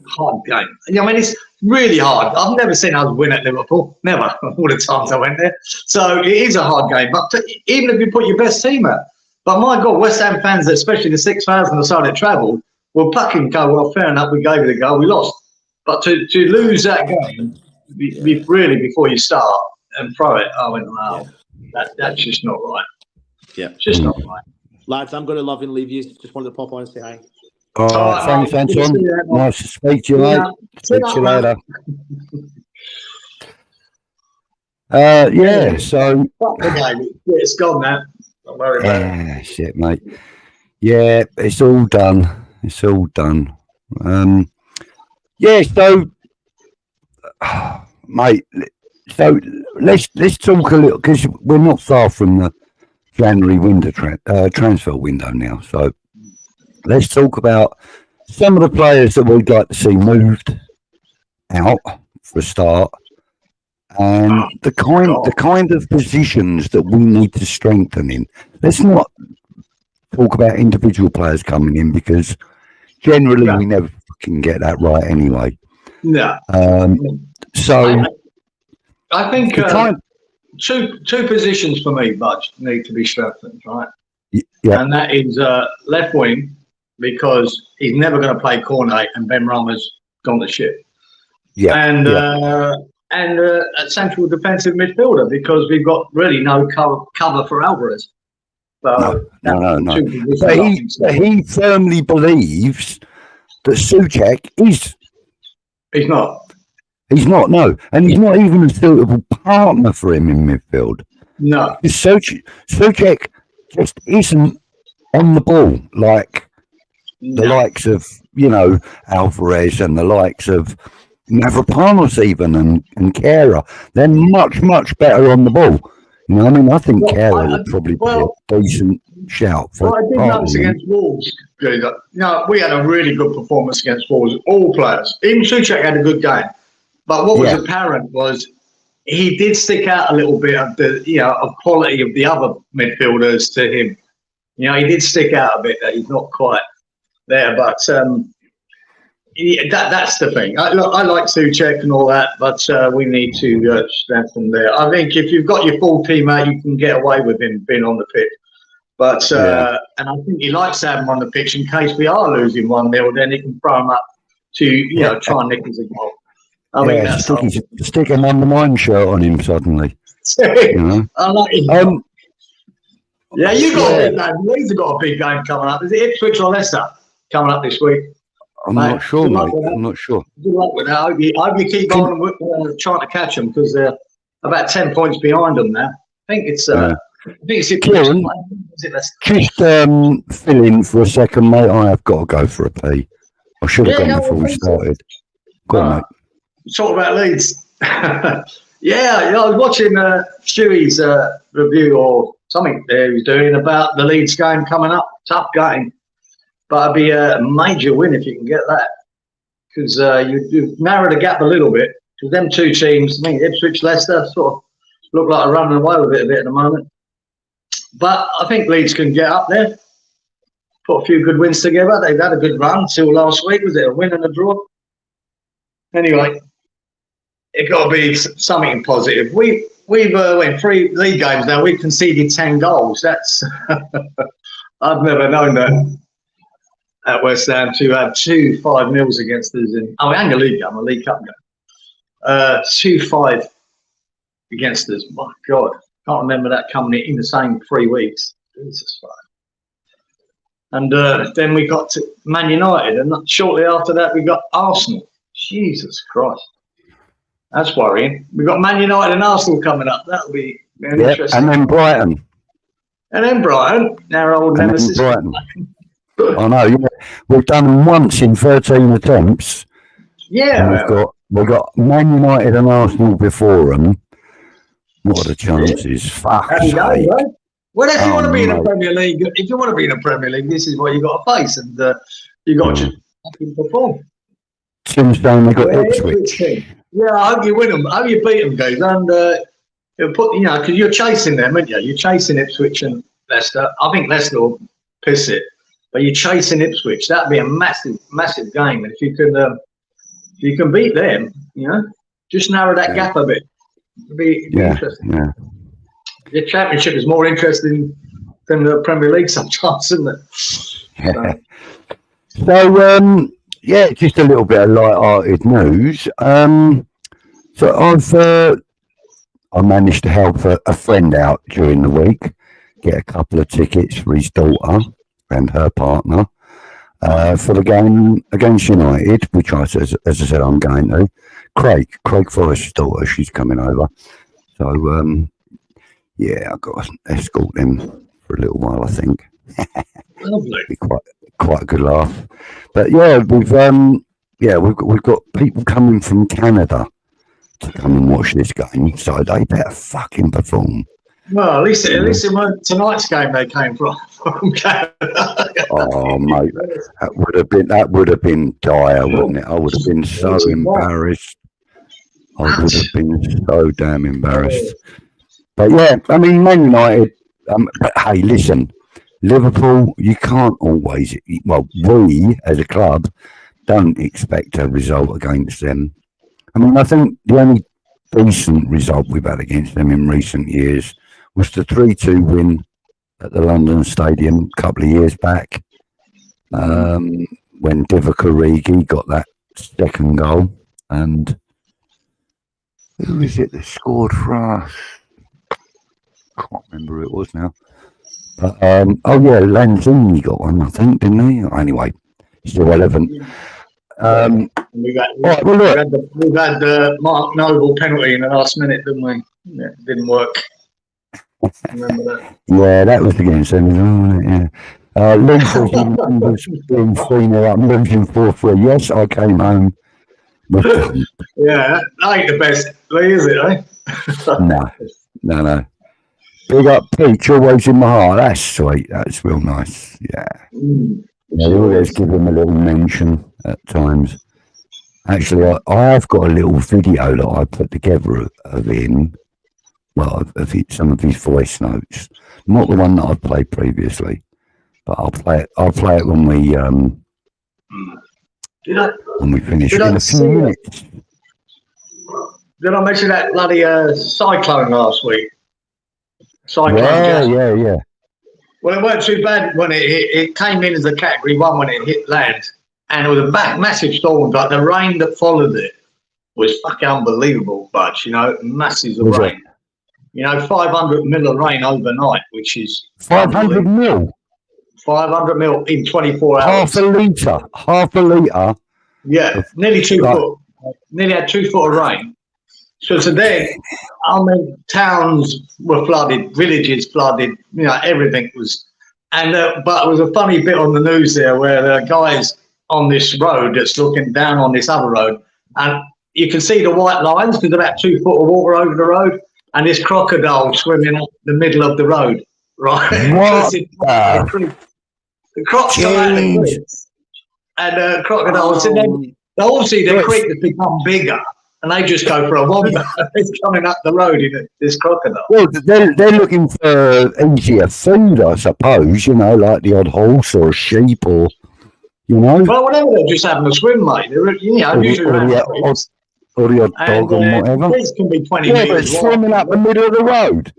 Hard game. I mean, it's really hard. I've never seen us win at Liverpool. Never. All the times I went there. So it is a hard game. But even if you put your best team out. But my God, West Ham fans, especially the 6,000 or so that travelled, will fucking go, well, fair enough, we gave it a go, we lost. But to lose that game, really before you start and throw it, I went, wow, that's just not right. It's just not right. Lads, I'm going to love and leave you. Just wanted to pop on and say hi. Thanks, Anton. Nice to speak to you, mate. Speak to you later. So... It's gone now. Don't worry about it. Shit, mate. Yeah, it's all done. It's all done. So... mate, so let's talk a little, because we're not far from the January window transfer window now. So let's talk about some of the players that we'd like to see moved out for a start, and the kind of positions that we need to strengthen in. Let's not talk about individual players coming in, because generally we never fucking get that right anyway. No. So I think two positions for me, Budge, need to be strengthened, right? Yeah. And that is left wing, because he's never going to play Cornet, and Ben Rama's gone to shit. Yeah. And a central defensive midfielder, because we've got really no cover for Alvarez. So no. But he firmly believes that Souček is. He's not. He's not, no. And he's not even a suitable partner for him in midfield. No. Souček just isn't on the ball like the likes of, Alvarez and the likes of Mavropanos even and Kera. They're much, much better on the ball. I think Kera would probably be a decent shout. I did notice against Wolves, we had a really good performance against Wolves, all players. Even Souček had a good game. But what was apparent was he did stick out a little bit of the, of quality of the other midfielders to him. He did stick out a bit, that he's not quite there. But that's the thing. I like Souček and all that, but we need to strengthen there. I think if you've got your full team out, you can get away with him being on the pitch. But and I think he likes to have him on the pitch in case we are losing 1-0, then he can throw him up to try and nick us a goal. I think that's stick a number 9 shirt on him suddenly. I like him. You got a big game. Leeds have got a big game coming up. Is it Ipswich or Leicester coming up this week? I'm not sure, mate. I'm not sure. Good luck with that. I hope you keep on trying to catch them, because they're about 10 points behind them now. I think it's. Kieran, just fill in for a second, mate. I have got to go for a pee. I should have gone before we started. Go on, mate. Talk about Leeds. I was watching Stewie's review or something there he's doing about the Leeds game coming up. Tough game, but it'd be a major win if you can get that, because you narrow the gap a little bit. Because them two teams, Ipswich, Leicester, sort of look like they're running away with it a bit at the moment. But I think Leeds can get up there, put a few good wins together. They've had a good run till last week. Was it a win and a draw? Anyway, it got to be something positive. We've won 3 league games now. We've conceded 10 goals. That's I've never known that at West Ham to have 2 5-0s against us in. And a league game, a League Cup game. 2-5 against us. My God, can't remember that coming in the same 3 weeks. Jesus Christ. And then we got to Man United, and shortly after that we got Arsenal. Jesus Christ, that's worrying. We've got Man United and Arsenal coming up. That'll be interesting. And then Brighton. Our old nemesis. Brighton. I know. We've done them once in 13 attempts. And we've got Man United and Arsenal before them. What are the chances? Fuck. Well, if you want to be in the Premier League, this is what you got to face, and you got to perform. Tombstone, they got Ipswich. I hope you win them. I hope you beat them, guys. And because you're chasing them, aren't you? You're chasing Ipswich and Leicester. I think Leicester will piss it, but you're chasing Ipswich. That'd be a massive, massive game. And if you can beat them, just narrow that gap a bit. It'd be interesting. Yeah. The Championship is more interesting than the Premier League sometimes, isn't it? So just a little bit of light-hearted news. So I managed to help a friend out during the week, get a couple of tickets for his daughter and her partner for the game against United, which as I said, I'm going to. Craig Forrest's daughter, she's coming over. So, I've got to escort them for a little while, I think. Lovely. Be quite a good laugh. But we've got people coming from Canada to come and watch this game, so they better fucking perform. Well, at least it weren't tonight's game they came from Canada. Oh, mate, that would have been dire, wouldn't it? I would have been so embarrassed. I would have been so damn embarrassed. But yeah, I mean, Man United. But hey, listen, Liverpool. You can't always. Well, we as a club don't expect a result against them. I mean, I think the only decent result we've had against them in recent years was the 3-2 win at the London Stadium a couple of years back, when Divock Origi got that second goal. And who is it that scored for us? Can't remember who it was now. But, oh yeah, Lanzini got one, I think, didn't he? Anyway, still relevant. We've had the Mark Noble penalty in the last minute, didn't we? Yeah, it didn't work. Remember that? Yeah, that was against them, wasn't it? Yeah. Leeds was being 3-0 up, losing 4-3. Yes, I came home. Yeah, that ain't the best, is it, eh? No. Big up Peach, always in my heart. That's sweet. That's real nice. Yeah. Yeah, they always give him a little mention at times. Actually, I have got a little video that I put together of him. Well, some of his voice notes. Not the one that I've played previously, but I'll play it when we finish in a few minutes. Did I mention that bloody cyclone last week? Yeah. Well, it weren't too bad when it came in as a category 1 when it hit land, and it was a massive storm. But the rain that followed it was fucking unbelievable. But masses of rain. 500 mil of rain overnight, which is 500 mil. 500 mil in 24 hours. Half a litre. Yeah, nearly 2 foot. Nearly had 2 foot of rain. So today, towns were flooded, villages flooded, everything was. And but it was a funny bit on the news there where the guys on this road that's looking down on this other road, and you can see the white lines because about 2 foot of water over the road, and this crocodile swimming up the middle of the road, right? What? The crocs come out of the creek, and crocodiles, and then obviously the creek has become bigger. And they just go for a wander. It's coming up the road in this crocodile. Well, they're looking for easier food, I suppose. Like the odd horse or a sheep, or Well, whatever. They're just having a swim, mate. They're usually around or the odd dog or whatever. This can be 20 meters. But it's swimming up the middle of the road.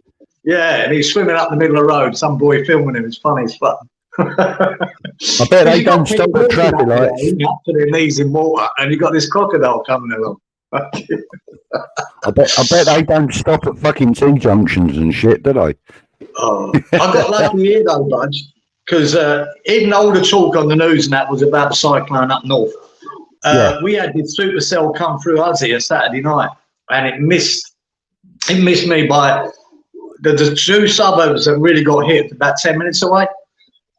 Yeah, and he's swimming up the middle of the road. Some boy filming him. It's funny as fuck. I bet they don't stop at traffic lights. Up to their knees in water, and you got this crocodile coming along. I bet they don't stop at fucking T-junctions and shit, do they? Oh, I got lucky here though, Budge, because even all the talk on the news and that was about the cyclone up north. We had this supercell come through us here Saturday night, and it missed me by the 2 suburbs that really got hit about 10 minutes away,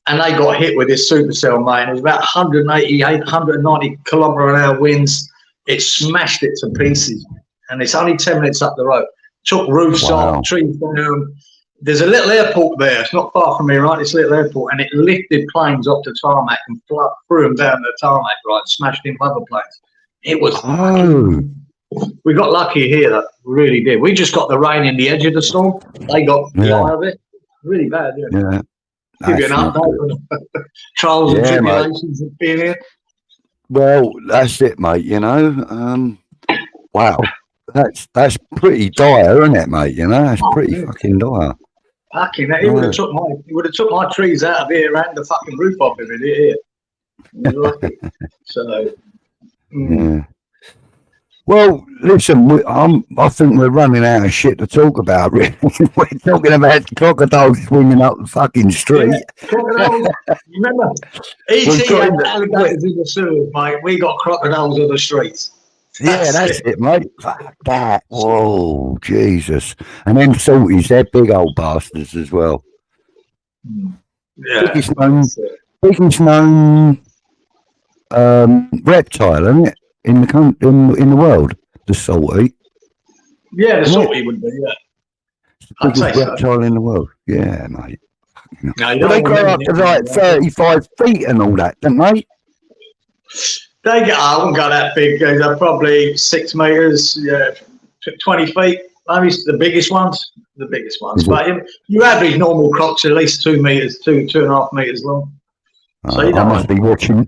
and they got hit with this supercell, mate. It was about 190 kilometre an hour winds. It smashed it to pieces, and it's only 10 minutes up the road. Took roofs off, trees down. There's a little airport there. It's not far from me, right? This little airport, and it lifted planes up to tarmac and threw them down the tarmac, right? Smashed into other planes. It was. We got lucky here. That really did. We just got the rain in the edge of the storm. They got the eye of it. Really bad. Yeah. Give you an update on trials and tribulations of being here. Well, that's it, mate. Wow, that's pretty dire, isn't it, mate? That's pretty fucking dire. Fucking hell, it would have took my trees out of here and the fucking roof off of it here. So, yeah. Well, listen, I think we're running out of shit to talk about, really. We're talking about crocodiles swimming up the fucking street. Yeah, crocodiles, remember? E.T. had alligators in the sewers, mate. We got crocodiles on the streets. That's it, mate. Fuck that. Whoa, Jesus. And then salties, they're big old bastards as well. Yeah. Biggest known reptile, isn't it? In the world, the salty. Yeah, the salty would be, yeah. I'd say biggest so. reptile in the world. Yeah, mate. No, But they grow up to like 35 feet and all that, don't they? I wouldn't go that big. They're probably 6 meters, 20 feet. Maybe the biggest ones. The biggest ones. But you average normal crocs at least 2 meters, 2.5 meters long. So I must be watching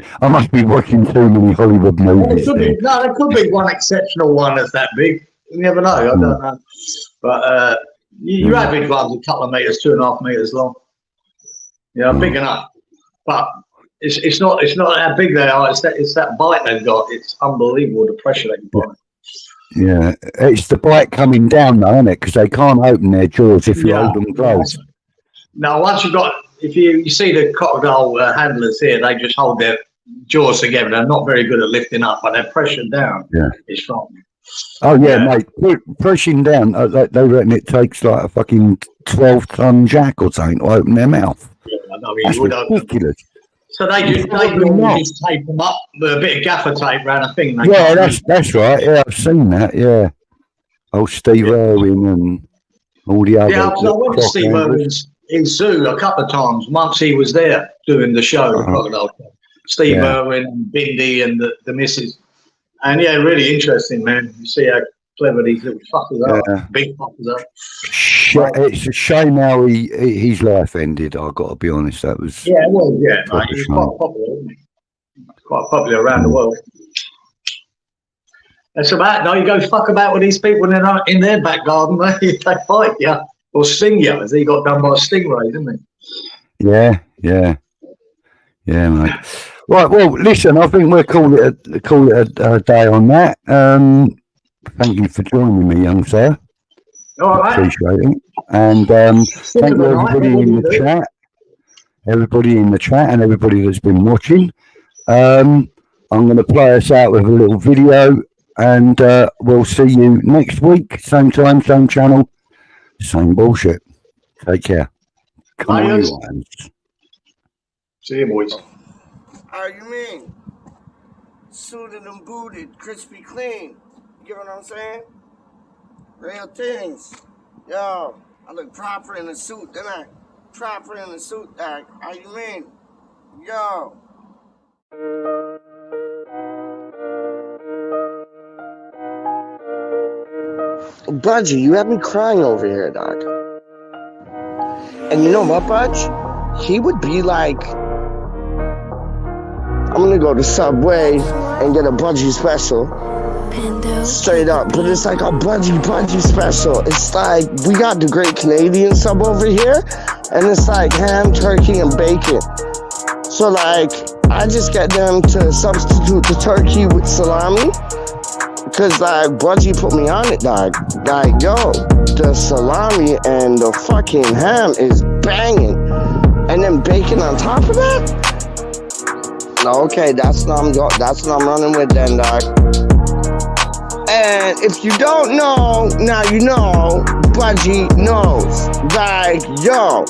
too many Hollywood movies. There could be one exceptional one that's that big. You never know. I don't know. But you average ones a couple of meters, 2.5 meters long. Yeah, big enough. But it's not how big they are. It's that bite they've got. It's unbelievable the pressure they can bite. Yeah, it's the bite coming down though, isn't it? Because they can't open their jaws if you hold them close. Now, once you've got, if you see the crocodile handlers here, they just hold their jaws together. They're not very good at lifting up, but they're pressured down. Yeah, it's fine. Oh yeah, mate, pushing down. They reckon it takes like a fucking 12-ton jack or something to open their mouth. Yeah, I mean, that's ridiculous. So they just tape them up with a bit of gaffer tape around a thing. Yeah, that's right. Yeah, I've seen that. Yeah, Steve Irwin and all the other. Yeah, I went to Steve Irwin's in zoo a couple of times. Once he was there doing the show, the crocodile. Steve Irwin and Bindi and the missus. And yeah, really interesting, man. You see how clever these little fuckers are, big fuckers are. It's a shame how his life ended. I've got to be honest. That was mate. He was quite popular, wasn't he? Quite popular around the world. That's about. No, you go fuck about with these people in their back garden. They fight you or sting you, as he got done by a stingray, didn't he? Yeah, mate. Right, well, listen, I think we'll call it a day on that. Thank you for joining me, young sir. All right. Appreciate it. And thank you everybody in the chat and everybody that's been watching. I'm going to play us out with a little video, and we'll see you next week, same time, same channel, same bullshit. Take care. Come on, you lions. See you, boys. How you mean? Suited and booted, crispy clean. You get what I'm saying? Real things. Yo, I look proper in a suit, didn't I? Proper in a suit, dog. How you mean? Yo. Budgie, you have me crying over here, dog. And you know what, Budge? He would be like, I'm gonna go to Subway and get a Budgie special. Straight up, but it's like a Budgie special. It's like, we got the Great Canadian Sub over here, and it's like ham, turkey, and bacon. So like, I just get them to substitute the turkey with salami, because like, Budgie put me on it, dog. Like, yo, the salami and the fucking ham is banging. And then bacon on top of that? Okay, that's what I'm running with then, dog. And if you don't know, now you know, Budgie knows. Like, yo,